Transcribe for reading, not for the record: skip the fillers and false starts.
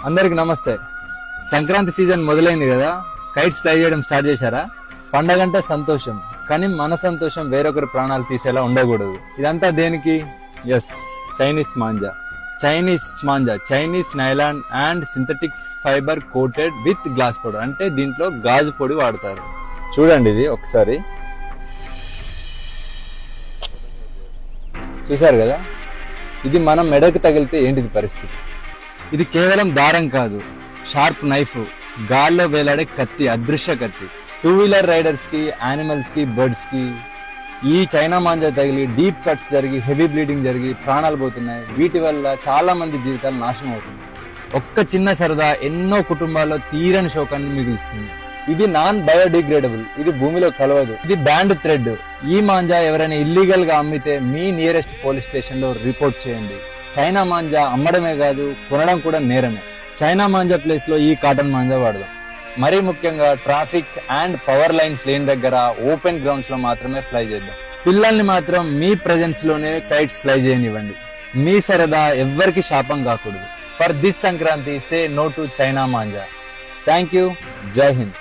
అందరికి నమస్తే. సంక్రాంతి సీజన్ మొదలైంది కదా, కైట్స్ ఫ్లై చేయడం స్టార్ట్ చేశారా? పండగంటే సంతోషం, కానీ మన సంతోషం వేరొకరి ప్రాణాలు తీసేలా ఉండకూడదు. ఇదంతా దేనికి? Yes, Chinese manja. Chinese nylon and synthetic fibre coated with glass powder. అంటే దీంట్లో గాజు పొడి వాడతారు. చూడండి, ఇది ఒకసారి చూసారు కదా, ఇది మనం మెడకు తగిలితే ఏంటిది పరిస్థితి. ఇది కేవలం దారం కాదు, షార్ప్ నైఫ్, గాల్లో వేలాడే కత్తి, అదృశ్య కత్తి. 2-వీలర్ రైడర్స్ కి, యానిమల్స్ కి, బర్డ్స్ కి ఈ చైనా మాంజా తగిలి డీప్ కట్స్ జరిగి హెవీ బ్లీడింగ్ జరిగి ప్రాణాలు పోతున్నాయి. వీటి వల్ల చాలా మంది జీవితాలు నాశనం అవుతుంది. ఒక్క చిన్న సరదా ఎన్నో కుటుంబాల్లో తీరని శోకాన్ని మిగులుస్తుంది. ఇది నాన్ బయోడిగ్రేడబుల్, ఇది భూమిలో కలవదు, ఇది బ్యాండ్ థ్రెడ్. ఈ మాంజా ఎవరైనా ఇల్లీగల్ గా అమ్మితే మీ నియరెస్ట్ పోలీస్ స్టేషన్ లో రిపోర్ట్ చేయండి. చైనా మాంజా అమ్మడమే కాదు, కొనడం కూడా నేరమే. చైనా మాంజా ప్లేస్ లో ఈ కాటన్ మాంజా వాడదాం. మరీ ముఖ్యంగా ట్రాఫిక్ అండ్ పవర్ లైన్స్ లేని దగ్గర ఓపెన్ గ్రౌండ్స్ లో మాత్రమే ఫ్లై చేద్దాం. పిల్లల్ని మాత్రం మీ ప్రెజెన్స్ లోనే కైట్స్ ఫ్లై చేయనివ్వండి. మీ సరదా ఎవ్వరికి శాపం కాకూడదు. For this Sankranti, say no to China manja. Thank you. Jai Hind.